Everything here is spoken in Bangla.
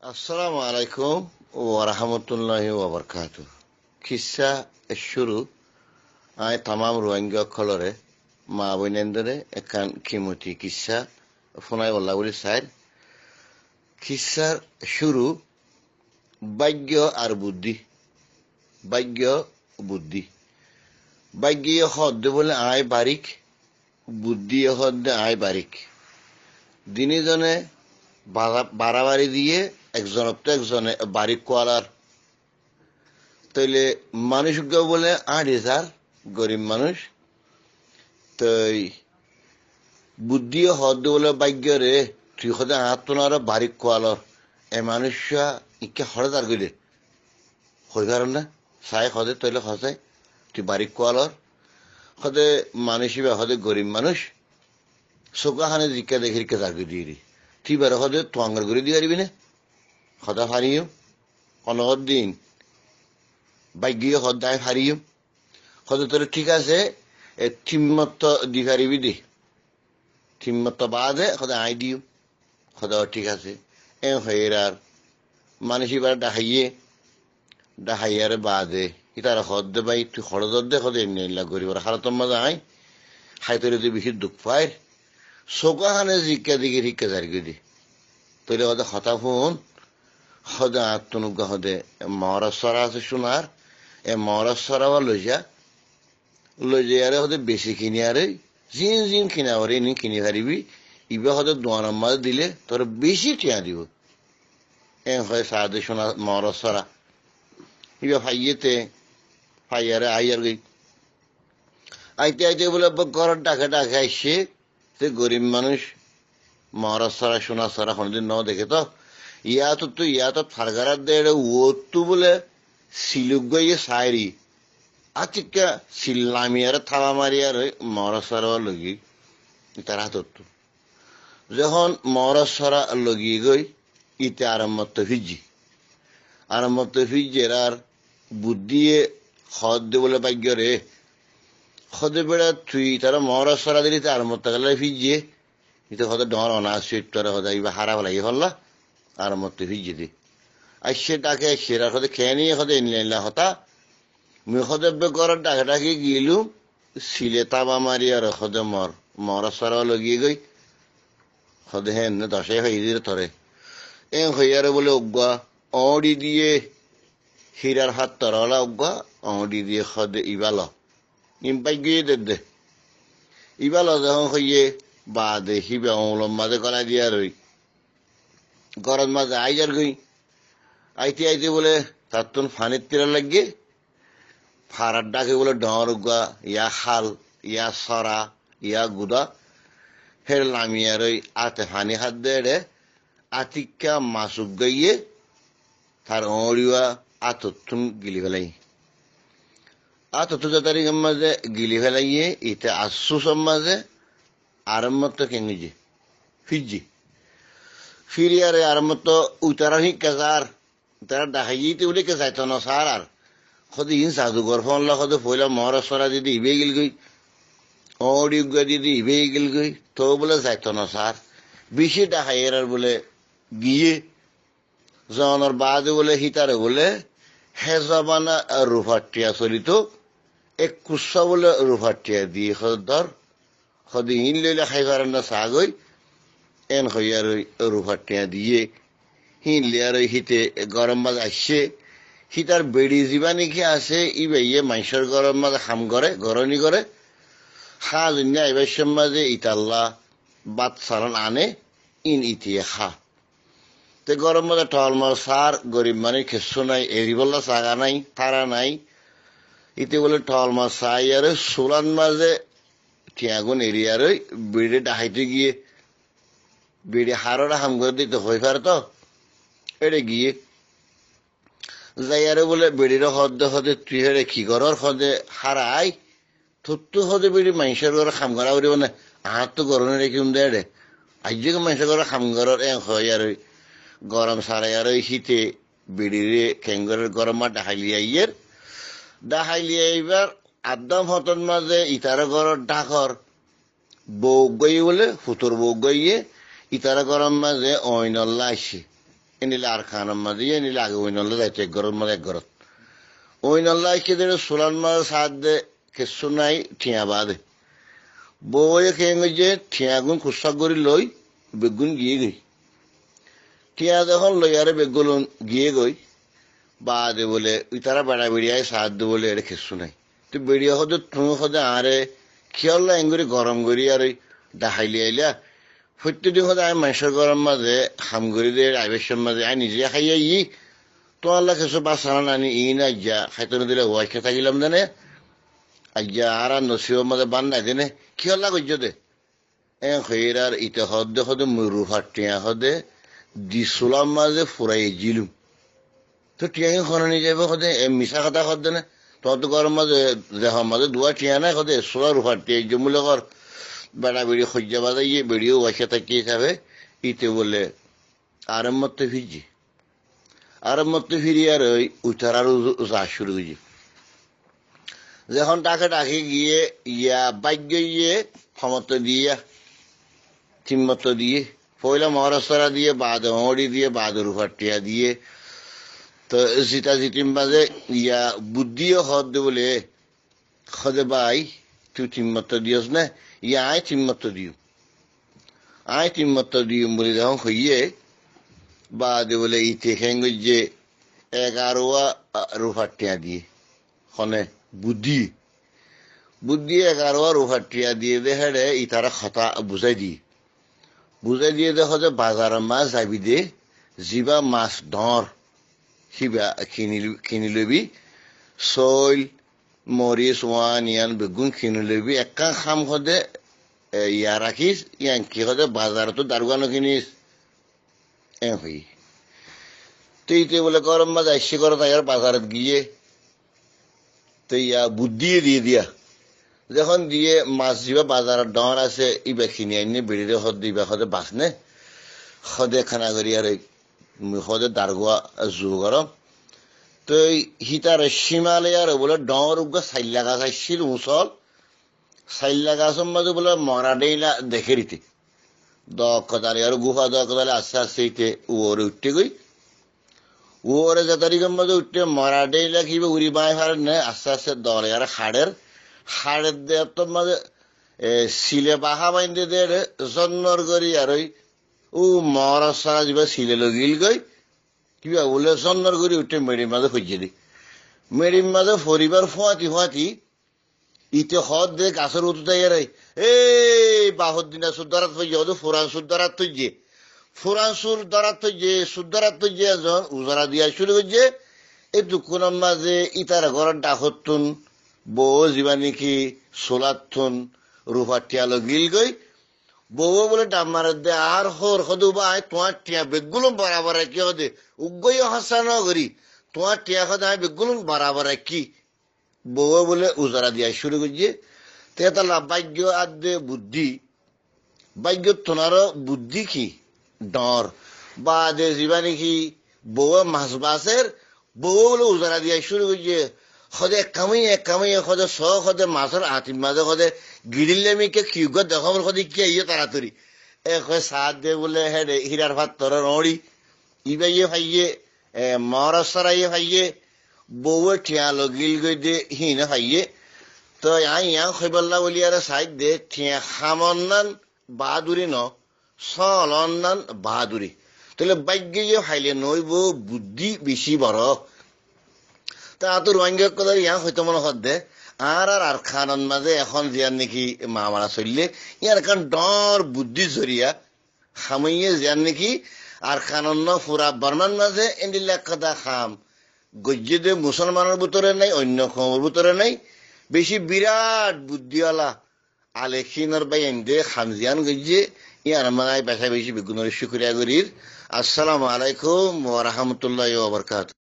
আসসালামু আলাইকুম ওয়া রাহমাতুল্লাহি ওয়া বারাকাতুহু। কিসা শুরু আই তামাম রোহিঙ্গা খলরে মা বইনেন্দরে একান কিমতি কিসা ফোনাই বল্লা বলি সাইড কিসার শুরু ভাগ্য আর বুদ্ধি। ভাগ্য বুদ্ধি ভাগ্য হদ্দে বলে আয় বারিক, বুদ্ধি হদ্দে আয় বারিক। দিনে জনে বাড়াবাড়ি দিয়ে একজনে বাড়ি কোয়ালার তৈলে মানুষ বলে 8,000 গরিব মানুষ তৈ বুদ্ধি হদ বলে ভাগ্য রে তুই হদে আত্মনার বাড়ি কোয়ালর এ মানুষ ইকে হরে তার গইলে হই পার না সাই হদে তৈলে হসাই তুই বাড়ি কোয়ালর হদে মানুষই বা হদে গরিব মানুষ চোখাখানে জিকা দেখি তার দিয়ে তুই বের হদে তোয়াঙ্গার করে দিয়ে পারবি না হদা হারিও অনগর দিন ভাগ্য হদায় হারিও হদে তোর ঠিক আছে ঠিমত দি পারিবি দে ঠিমত বাদে হদে আই দিও হদা ঠিক আছে এ হইরার মানুষ এবার ডাহাইয়ারে বাদে ইতার হদ ভাই তুই হরদ দে হদে নিলা গরিবর হারতম মাঝে আই হাইতরে তুই বেশি দুঃখ পায় চৌকাখানে জিকা দিকে রিকা জারি দি তৈলে হদে হতা ফোন হদে আত্মনুজ্ঞা হদে মহারাষ্ট্রা আছে সোনার এ মহারাষ্ট্রা লই যারে হদে বেশি কিনি আরে জিন কিনা ওরে নি কিনি পারিবি ইবা হদে দোয়ানার মাঝে দিলে তোর বেশি টিয়া দিব এ হয় সাদে সোনা মহারাষ্ট্রা ইবা ফাইয়েতে ফাইয়ারে আইয়ার গই আইতে বলে ঘরের ডাকে আইসে সে গরিব মানুষ মহারাষ্ট্রা সোনা সারা কোনদিন ন দেখে তো ইয়া তো ফারগারার দেড়ে ও তো বলে সিলুক গইয়ে সাইরি আচিকা সিল্লামিয়ারে থাবা মারিয়ার মহারাষ্ট্রা লগি তার হাতত যখন মহারাষ্ট্রা লগিয়ে গই ইতে আরম্ভত ফিজির আর বুদ্ধিয়ে হদ দে বলে ভাগ্য রে হদে বেড়া তুই তারা মহারাষ্ট্রা দিলি আরম্ভত গেলে ফিজিয়ে ইতে হদে ডর অনাশিত হদে ইবা হারা বলাই হল্লা আরম্ভত ফিজিয়ে দি আর সে ডাকে সেরা হদে খেয়ে নিয়ে হদে এনলা হতা মুই হদে বেগর ডাকে গিলু সিলে তাবা মারি আর হদে মহারাষ্ট্রা লগিয়ে গই হদে হেন দশাই হয়ে দিয়ে ধরে এ হইয়ারে বলে অজ্ঞা অড়ি দিয়ে হীরার হাত তরলা অজ্ঞা অড়ি দিয়ে হদে ইবাল ইম্পাই গিয়ে দে ইবাল যখন হইয়ে বাদে হিবে অমলম মাঝে গলা দিয়া রই গরম মাঝে আইজার গই আইতে বলে তার তো ফানির তীরা লাগিয়ে ফারার ডাকে বলে ডর উগা ইয়া খাল ইয়া সরা ইয়া গুদা ফের লামিয়ার ওই আতে ফানি হাত দে আতিকা মাসুক গইয়ে তার অড়িয়া আততুন গিলি ফেলাই আততু তারিখ মাঝে গিলি ফেলাইয়ে ইতে আসুসম মাঝে আরম্ভত কেঙ্গিজি ফিরিয়ারে আরম্ভত উতারা হিকার তারা ডাকাইতে বলে কে যাইত না সার আর খদে ইন জাদুঘর ফোনলা খদে ফইলা মহারাষ্ট্রা দিদি ইবে গিল গই অডিগুয়া দিদি ইবে গিল গই তো বলে যাইত না সার বেশি ডাকাইয়ের আর বলে গিয়ে জনের বাদে বলে হিতারে বলে হেজাবানা রুফাটিয়া চলিত এক কুসা বলে রুফাটিয়া দিয়ে ধর খদে ইন লইলে খাই পারেন না চা গই এন হইয়ার রুফাটিয়া দিয়ে হিন লিয়ার হিতে গরম মাছ আসছে হিতার বেড়ি যাবা নাকি আছে ইয়ে মাইসের গরম মাঝে খাম করে গরনি করে খা জন্য এবার মাঝে ইতাল্লা বাত সালান আনে ইন ইতিয়ে খা তে গরম মাঝে টল মাল সার গরিব মানে খেসো নাই এরিবল্লা চাগা নাই তারা নাই ইতে বলে টল মাছ চাই আর সোলান মাঝে টিয়াগুন এরিয়ার বেড়ে ডাহাইতে গিয়ে বেড়ে হাররা হাম করে দিতে হয়ে পারে তো এটা গিয়ে যাইয়ারে বলে বেড়ির হদে তুই হেরে কি ঘর হদে হারাই থুতু হদে বেড়ি মানুষের ঘরে খাম করা উড়িব না আহার তো গরমে রেখে দে আজ মানুষের ঘরে খাম ঘরের হয় আর গরম সারাই আর শীতে বেড়িরে খেঙ্গরের গরম মা ডাহাইলিয়ে এইবার আদাম হতন মাঝে ইতারা ঘরের ডাকর বউ গই বলে ফুতুর বউ গইয়ে ইতারা গরম মাঝে অইনল্লা আসে এনিলে আর খানার মাঝে এনিলে আগে ওই নল্লা যাইতো এক ঘরের মাঝে এক ঘরত ওই নল্লা এসে দিলে সোলার মাঝে সাত দে কিছু নাই ঠিয়া বাদে বউয়ে খেয়ে গেছে ঠিয়াগুন খুচা করে লই বেগুন গিয়ে গই ঠিয়া যখন লই আরে বেগুন গিয়ে গই বাদে বলে ওই তারা বেড়া বেড়িয়ায় সাহায্য বলে এটা কিছু নাই তো বেড়িয়া হতে তুমি হতে আরে খেয়াল এঙ্গুরি গরম করি আর ওই ডাহাইলি আইলা প্রত্যেকদিন হতে আমি মানুষের গরম মাঝে হাম করি দিয়ে আইবেশের মাঝে আই নিজে খাইয়া তোমার কিছু বাঁচানো নানি না আজ্ঞা খাইতে দিলে ওয়াই খেয়ে থাকিলাম জানে আজ্ঞা আর নসিবের মাঝে বান নাই দেনে খেয়াল করছো দে আর ইতে হদে হদে মরু ফাটিয়া হদে দিসুলাম মাঝে ফুরাই জিলুম তো টিয়াঙ্গি খনানি যাবে হদে মিশা কথা হদে না তোমার তো গরম মাঝে দেহর মাঝে দুয়া টিয়া নাই হদে সোলা রুফার টিয়া জমুলে কর বেড়া বেড়ি সজ্জা বাজাইয়ে বেড়িও ওয়াইসা থাকিয়ে যাবে ইতে বলে আরাম মতো ফিরছি আরাম মতো ফিরি আর ওই উঠার আরো যা শুরু হয়েছে যখন তাকে ডাকে গিয়ে বাক্য গিয়ে ক্ষমত দিয়ে ঠিমত দিয়ে পয়লা মহারাষ্ট্রা দিয়ে বাদ মড়ি দিয়ে বাদ রুফার টিয়া দিয়ে তো জিতা জিতিম বাজে বুদ্ধিও হদ দে বলে হদে ভাই তুই ঠিমত দিয়স না আয় ঠিমত দিও আয় ঠিমত দিও বলে যখন হইয়ে বাদে বলে ইতে খেঙ্গ যে 11 রুফার টিয়া দিয়ে হনে বুদ্ধি 11 রুফার টিয়া দিয়ে দেখে ই তারা কথা বুঝাই দিয়ে দেখো যে বাজারের মাছ যাবি দে যিবা মাছ ধর সিবা কিনি লবি চইল মরিচ ওয়ান ইয়ান বেগুন কিনি লবি একা খাম সদে রাখিস কি সদে বাজারতো দারোগানো কিনিস হই তো বলে গরম মাছ আইসি করে তাই বাজারত গিয়ে তো বুদ্ধি দিয়ে দিয়া যখন দিয়ে মাছ যিবা বাজারের ডর আছে ইবা কিনি আইনে বেড়িরে হদ দিবা সদে বাঁচনে সদে খানা করি আর সদে দারগোয়া জু গরম তো হিতার সীমালে আর বলে ডর উগা সাইল্লা গাছ আসছিল মুসল সাইল্লা গাছের মাঝে বলে মরা ডেইলা দেখে দিতে দলে আর গুহা দলে আস্তে আস্তে ইতে ওরে উঠতে গই ওরে যে তারিখের মধ্যে উঠতে মরা ডেইলা কিবে উড়ি বাঁয় ফার নে আস্তে আস্তে দলে আর হাড়ের দেওয়ার মাঝে শিলে বাহা বাইন্দে দে জন্মর করি আর ওই মরা সারা যা শিলে লগিল গই কিবা বলে জন্মর করি উঠে মেডির মাঝে খুঁজে দি মেডির মাঝে ফরিবার ফুয়াতি ইতে হদ দে গাছের উঠতে এরাই বাহর দিনা সুদ্ধারাত হয়ে যাও ফুরান সুদ্ধারাত থইছে ফুরান সুদ্ধারাত থইছে সুদ্ধারাত থইছে এজন উজারা দিয়া শুরু করছে এই দুঃখনের মাঝে ইতার ঘরের ডাকতুন বউ যিবা নাকি সোলাতুন রুফার টিয়া লগিল গই বউ বলে ডামার দে আর হর হদু ভাই তোমার টিয়া বেগুলো বরাবর কি হদে উগ্গই হাসা ন করি তোমার টিয়া হদে আমি বেগুলো বরাবর কি বউ বলে উজারা দিয়া শুরু করছে তেতালা ভাগ্য আদে বুদ্ধি ভাগ্য তোনারও বুদ্ধি কি ডর বা দে যিবা নাকি বউ মাছ বাসের বউ বলে উজারা দিয়া শুরু করছে সদে কামাই সদে সদে মাছের আতির মাঝে সদে গিরিলে মিকে কিউগ দেখাবার সদে কি আইয়ে তাড়াতাড়ি সাত দে বলে হে হীরার ভাত তোর নড়ি ইবাইয়ে ভাইয়ে মহারাষ্ট্রাইয়ে ভাইয়ে বউয়ে ঠিয়া লগিল গই দে হিনে ভাইয়ে তো খৈবল্লা বলি আর সাইড দে ঠিয়া খামন্নান বাহাদুরি ন সলন্নান বাহাদুরি তাহলে ভাগ্যে ভাইলে নইব বুদ্ধি বেশি বড় তা তো রোহিঙ্গা কথা হয়তো মনে হদ্দে আর খানন মাঝে এখন জিয়ার নাকি মা মারা চললে ইয়ার কারণ ডর বুদ্ধি জরিয়া খামাইয়ে জিয়ার নাকি আর খানন ফুরা বর্মান মাঝে এন্ডিল্লা কথা খাম গজ্জে দে মুসলমানের ভিতরে নাই অন্য কমের ভিতরে নাই বেশি বিরাট বুদ্ধিওয়ালা আলেখিনের বাই এন্দে খামজিয়ান গজ্জে ইয়ার মানে বেশা বেশি বেগুনের শুক্রিয়া করির। আসসালামু আলাইকুম ওয়া রাহমাতুল্লাহি ওয়া বারাকাতুহু।